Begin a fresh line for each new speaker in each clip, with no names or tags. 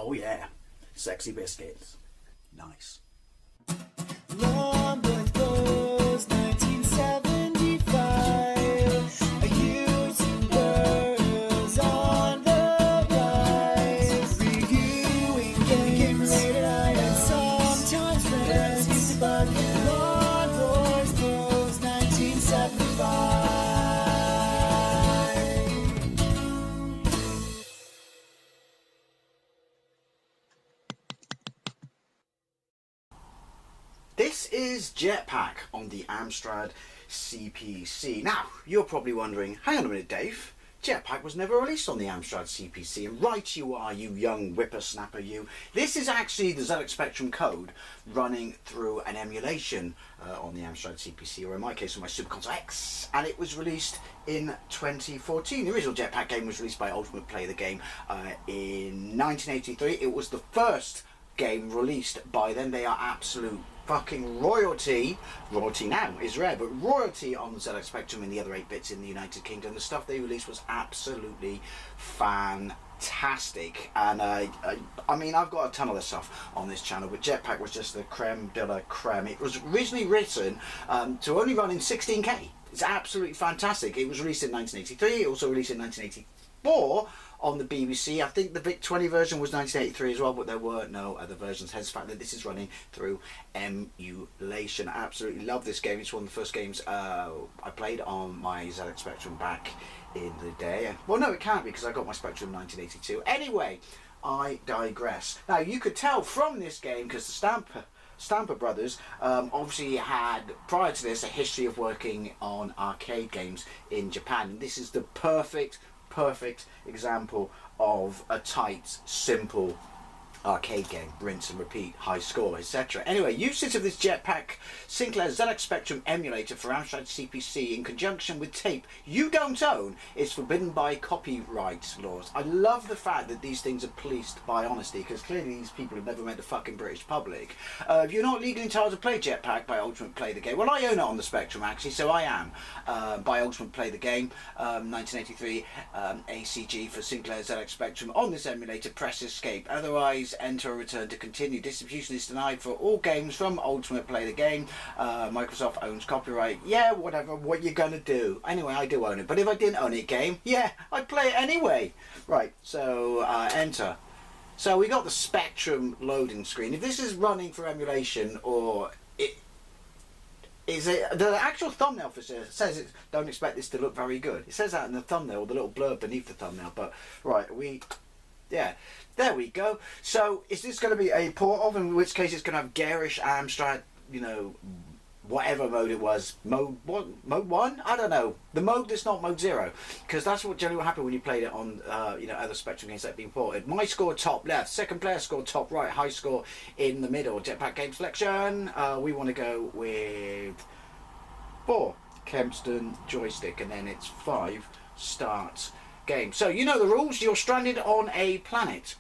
Oh yeah, sexy biscuits. Nice.
Long Boys 1975. YouTubers on the rise. Reviewing games late at night and sometimes friends. But Long Boys 1975.
This is Jet Pac on the Amstrad CPC. Now, you're probably wondering, hang on a minute, Dave. Jet Pac was never released on the Amstrad CPC, and right you are, you young whippersnapper, you. This is actually the ZX Spectrum code running through an emulation on the Amstrad CPC, or in my case on my Super Console X, and it was released in 2014. The original Jet Pac game was released by Ultimate Play the Game in 1983. It was the first game released by them. They are absolute fucking royalty. Royalty now is rare, but royalty on the ZX Spectrum and the other 8-bits in the United Kingdom. The stuff they released was absolutely fantastic, and I mean, I've got a ton of this stuff on this channel, but Jet Pac was just the creme de la creme. It was originally written to only run in 16K. It's absolutely fantastic. It was released in 1983, also released in 1984 on the BBC. I think the VIC-20 version was 1983 as well, but there were no other versions, hence the fact that this is running through emulation. I absolutely love this game. It's one of the first games I played on my ZX Spectrum back in the day. Well, no, it can't be, because I got my Spectrum in 1982. Anyway, I digress. Now, you could tell from this game, because the Stamper brothers obviously had, prior to this, a history of working on arcade games in Japan, and this is the perfect example of a tight, simple arcade game. Rinse and repeat, high score, etc. Anyway, usage of this Jet Pac Sinclair ZX Spectrum emulator for Amstrad CPC in conjunction with tape you don't own is forbidden by copyright laws. I love the fact that these things are policed by honesty, because clearly these people have never met the fucking British public. You're not legally entitled to play Jet Pac by Ultimate Play the Game. Well, I own it on the Spectrum actually, so I am. By Ultimate Play the Game, 1983 ACG for Sinclair ZX Spectrum. On this emulator, press escape. Otherwise, enter or return to continue. Distribution is denied for all games from Ultimate Play the Game. Microsoft owns copyright. Yeah, whatever, what you gonna do? Anyway, I do own it, but if I didn't own it, game, yeah, I'd play it anyway. Right, so enter. So we got the Spectrum loading screen. If this is running for emulation, or the actual thumbnail for this says it, don't expect this to look very good. It says that in the thumbnail, the little blurb beneath the thumbnail, but right, yeah, there we go. So is this going to be a port of, in which case it's going to have garish Amstrad, you know, whatever mode it was, mode 1? I don't know, the mode that's not mode 0, because that's what generally happened when you played it on you know, other Spectrum games that have been ported. My score top left, second player score top right, high score in the middle. Jet Pac game selection, we want to go with 4 Kempston joystick, and then it's 5 start game. So you know the rules. You're stranded on a planet.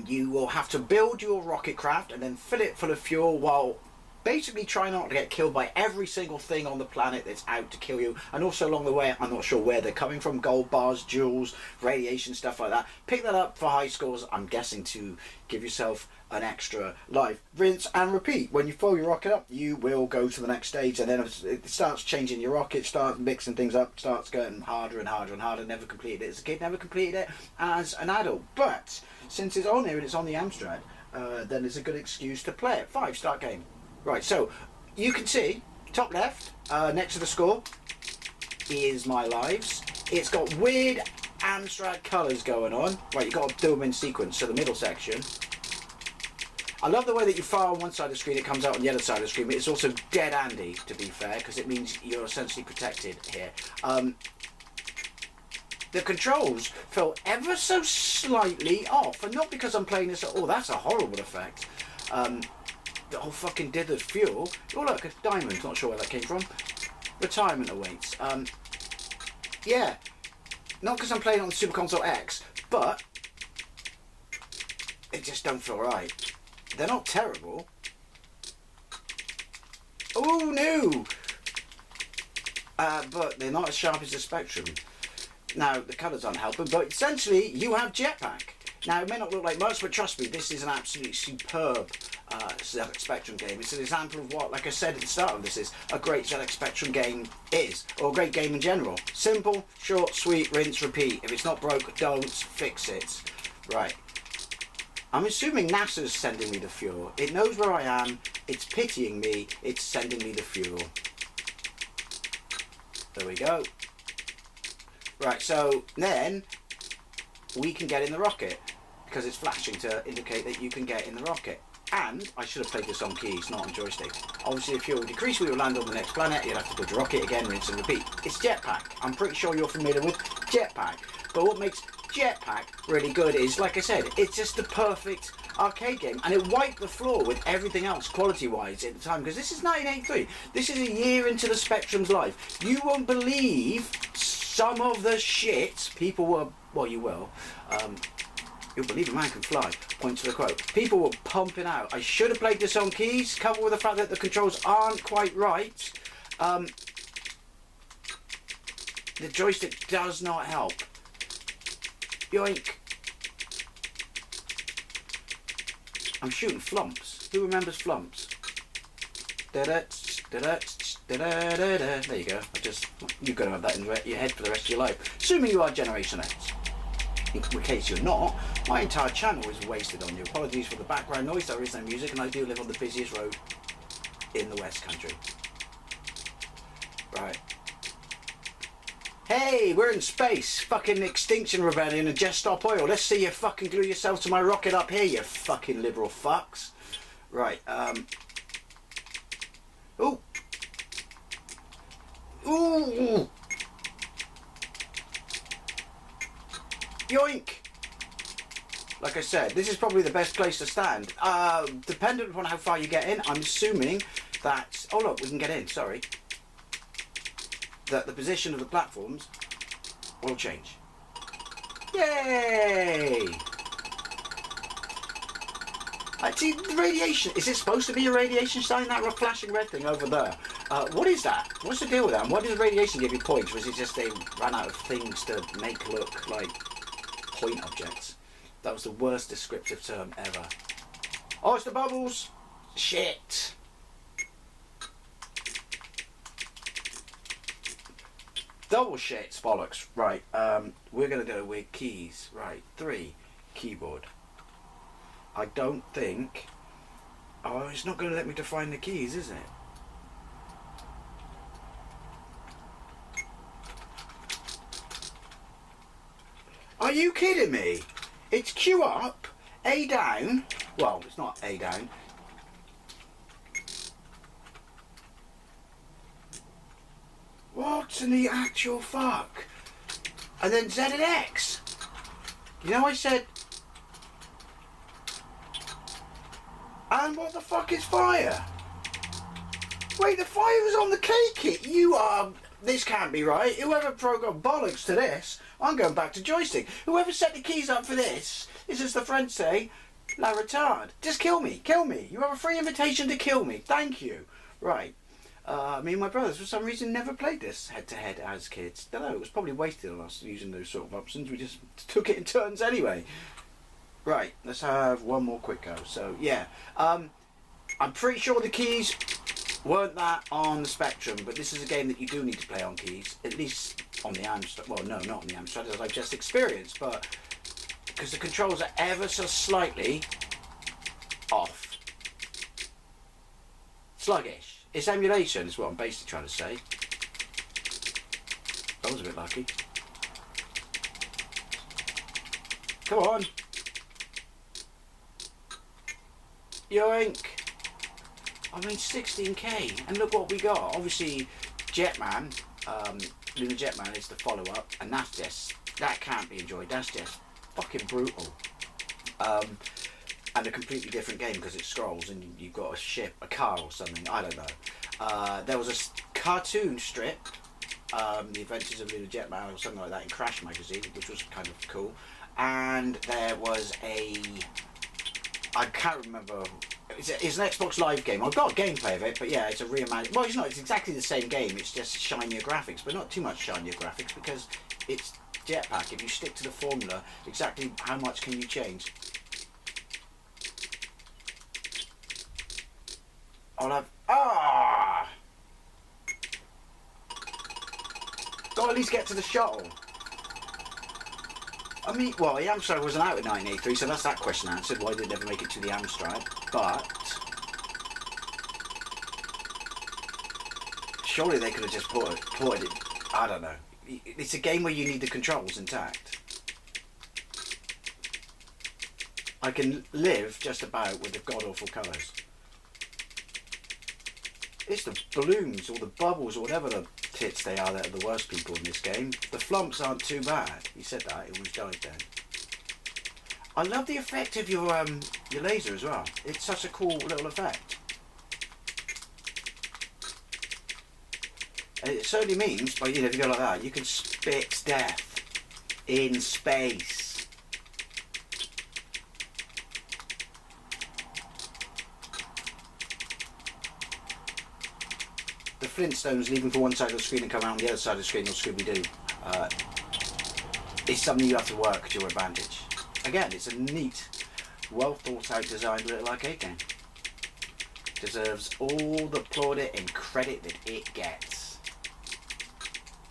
You will have to build your rocket craft and then fill it full of fuel while basically try not to get killed by every single thing on the planet that's out to kill you. And also along the way, I'm not sure where they're coming from, gold bars, jewels, radiation, stuff like that. Pick that up for high scores, I'm guessing, to give yourself an extra life. Rinse and repeat. When you fill your rocket up, you will go to the next stage, and then it starts changing your rocket, starts mixing things up, starts getting harder and harder and harder. Never completed it as a kid, never completed it as an adult. But since it's on here and it's on the Amstrad, then there's a good excuse to play it. 5 start game. Right, so you can see top left, next to the score, is my lives. It's got weird Amstrad colours going on. Right, you've got to do them in sequence. So the middle section, I love the way that you fire on one side of the screen, it comes out on the other side of the screen, but it's also dead handy, to be fair, because it means you're essentially protected here. The controls feel ever so slightly off, and not because I'm playing this, oh, that's a horrible effect. The whole fucking dithered fuel. Oh look, a diamond, not sure where that came from. Retirement awaits. Yeah, not because I'm playing on the Super Console X, but it just don't feel right. They're not terrible. Oh no! But they're not as sharp as the Spectrum. Now, the colours aren't helping, but essentially you have Jet Pac. Now, it may not look like much, but trust me, this is an absolutely superb ZX Spectrum game. It's an example of what, like I said at the start of this, is a great ZX Spectrum game is, or a great game in general. Simple, short, sweet, rinse, repeat. If it's not broke, don't fix it. Right. I'm assuming NASA's sending me the fuel. It knows where I am. It's pitying me. It's sending me the fuel. There we go. Right, so then we can get in the rocket because it's flashing to indicate that you can get in the rocket. And I should have played this on keys, not on joystick. Obviously, if fuel decrease, we will land on the next planet. You'll have to build your rocket again, rinse and repeat. It's Jet Pac. I'm pretty sure you're familiar with Jet Pac. But what makes Jet Pac really good is, like I said, it's just the perfect arcade game, and it wiped the floor with everything else quality-wise at the time, because this is 1983. This is a year into the Spectrum's life. You won't believe some of the shit people were. Well, you will. You'll believe a man can fly. Point to the quote. People were pumping out. I should have played this on keys, coupled with the fact that the controls aren't quite right. The joystick does not help. Yoink. I'm shooting flumps. Who remembers flumps? There you go. You've got to have that in your head for the rest of your life. Assuming you are Generation X. In case you're not, my entire channel is wasted on you. Apologies for the background noise, there is no music, and I do live on the busiest road in the West Country. Right. Hey, we're in space. Fucking Extinction Rebellion and Just Stop Oil. Let's see you fucking glue yourself to my rocket up here, you fucking liberal fucks. Right, Ooh. Ooh. Yoink. Like I said, this is probably the best place to stand. Dependent upon how far you get in, I'm assuming that... Oh look, we can get in, sorry. That the position of the platforms will change. Yay! See, the radiation, is it supposed to be a radiation sign, that flashing red thing over there? What is that? What's the deal with that? And why does radiation give you points? Or is it just they ran out of things to make look like point objects? That was the worst descriptive term ever. Oh, it's the bubbles! Shit! Double shit, bollocks. Right, we're going to go with keys. Right, 3, keyboard. I don't think... Oh, it's not going to let me define the keys, is it? Are you kidding me? It's Q up, A down. Well, it's not A down. What in the actual fuck? And then Z and X. You know, I said... And what the fuck is fire? Wait, the fire was on the K kit. You are... This can't be right. Whoever programmed bollocks to this, I'm going back to joystick. Whoever set the keys up for this, as the French say, la retard. Just kill me, kill me. You have a free invitation to kill me. Thank you. Right. Me and my brothers, for some reason, never played this head-to-head as kids. Don't know, it was probably wasted on us using those sort of options. We just took it in turns anyway. Right, let's have one more quick go. So, yeah. I'm pretty sure the keys weren't that on the Spectrum, but this is a game that you do need to play on keys, at least on the Amstrad. Well, no, not on the Amstrad, as I've just experienced, but because the controls are ever so slightly off. Sluggish. It's emulation, is what I'm basically trying to say. I was a bit lucky. Come on. Yoink. I mean, 16k, and look what we got. Obviously, Jetman, Lunar Jetman is the follow-up, and that's just, that can't be enjoyed. That's just fucking brutal. And a completely different game because it scrolls and you've got a ship, a car or something, I don't know. There was a cartoon strip, The Adventures of Lunar Jetman or something like that in Crash magazine, which was kind of cool. And there was a, I can't remember, it's an Xbox Live game. I've got a gameplay of it, but yeah, it's a reimagined, well it's not, it's exactly the same game, it's just shinier graphics, but not too much shinier graphics because it's Jet Pac, if you stick to the formula, exactly how much can you change? I'll have... Ah! Got to at least get to the shuttle. I mean, well, the Amstrad wasn't out in 1983, so that's that question answered. Why did it never make it to the Amstrad? But surely they could have just ported it. I don't know. It's a game where you need the controls intact. I can live just about with the god-awful colours. It's the balloons or the bubbles or whatever the tits they are that are the worst people in this game. The flumps aren't too bad. He said that, he almost died then. I love the effect of your laser as well. It's such a cool little effect. And it certainly means, by, you know, if you go like that, you can spit death in space. The Flintstones leaving for one side of the screen and come around the other side of the screen, or Scooby-Doo. It's something you have to work to your advantage. Again, it's a neat, well thought out designed little arcade game. Deserves all the plaudit and credit that it gets.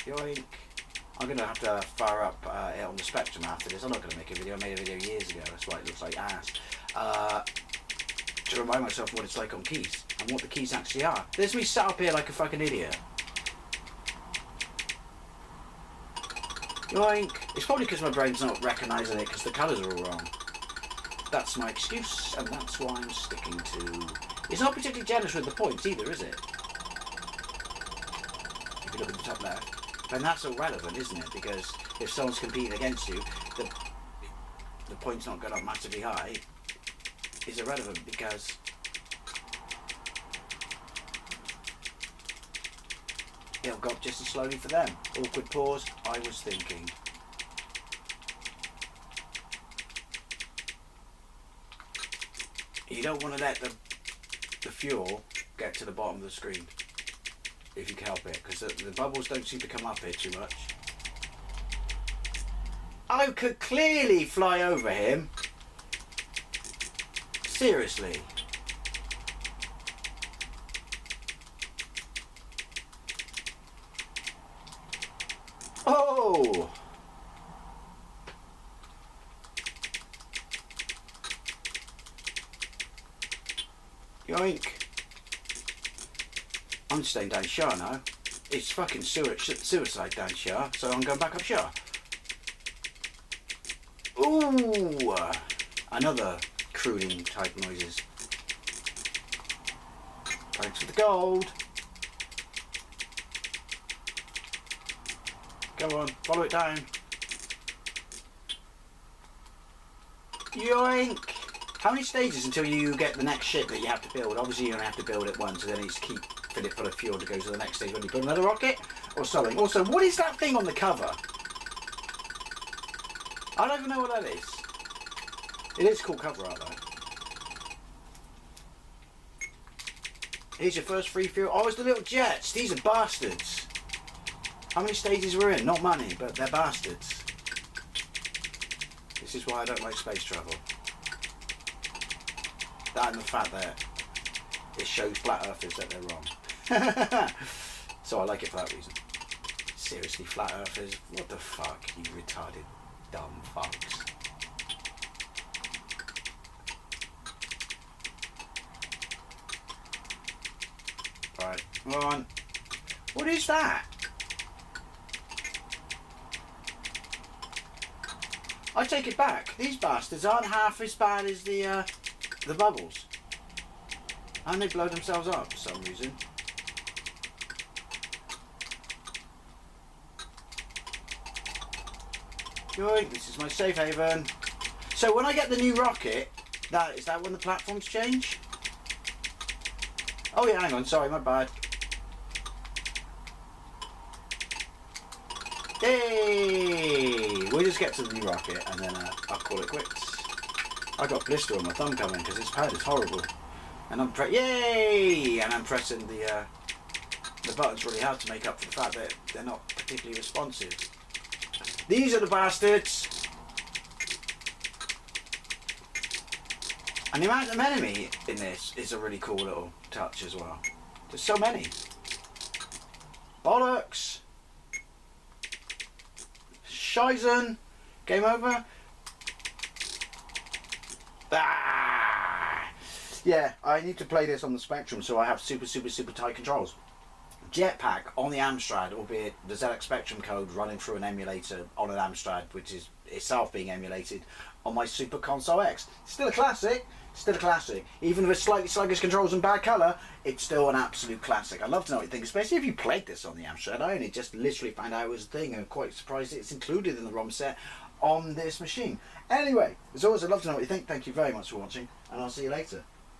Yoink. I'm going to have to fire up it on the Spectrum after this. I'm not going to make a video. I made a video years ago. That's why it looks like ass. To remind myself what it's like on keys and what the keys actually are. There's me sat up here like a fucking idiot. Yoink. It's probably because my brain's not recognising it because the colours are all wrong. That's my excuse, and that's why I'm sticking to... It's not particularly generous with the points either, is it? If you look at the top left. Then that's irrelevant, isn't it? Because if someone's competing against you, the point's not going up massively high. Is irrelevant because it'll go up just as slowly for them. Awkward pause. I was thinking. You don't want to let the fuel get to the bottom of the screen if you can help it, because the bubbles don't seem to come up here too much. I could clearly fly over him. Seriously. Oh! Yoink. I'm staying down Shah now. It's fucking suicide down Shah, so I'm going back up Shah. Ooh! Another crooning type noises. Thanks for the gold. Go on, follow it down. Yoink! How many stages until you get the next ship that you have to build? Obviously you're going to have to build it once and then it's fill it full of fuel to go to the next stage when you build another rocket or something. Also, what is that thing on the cover? I don't even know what that is. It is cool cover art though. Here's your first free fuel. Oh, it's the little jets. These are bastards. How many stages we're in? Not many, but they're bastards. This is why I don't like space travel. That and the fact that it shows flat earthers that they're wrong. So I like it for that reason. Seriously, flat earthers? What the fuck, you retarded dumb fucks. Right, come on. What is that? I take it back. These bastards aren't half as bad as the bubbles. And they blow themselves up for some reason. Yoink, this is my safe haven. So when I get the new rocket, is that when the platforms change? Oh yeah, hang on, sorry, my bad. Yay! We'll just get to the new rocket and then I'll call it quits. I got a blister on my thumb coming because this pad is horrible. And I'm yay! And I'm pressing the buttons really hard to make up for the fact that they're not particularly responsive. These are the bastards. And the amount of enemy in this is a really cool little touch as well. There's so many. Bollocks. Shizen. Game over. Ah! Yeah, I need to play this on the Spectrum so I have super tight controls. Jet Pac on the Amstrad, albeit the ZX Spectrum code running through an emulator on an Amstrad, which is itself being emulated on my Super Console X. Still a classic, still a classic. Even with slightly sluggish controls and bad colour, it's still an absolute classic. I'd love to know what you think, especially if you played this on the Amstrad. I only just literally found out it was a thing, and I'm quite surprised it's included in the ROM set on this machine. Anyway, as always, I'd love to know what you think. Thank you very much for watching, and I'll see you later.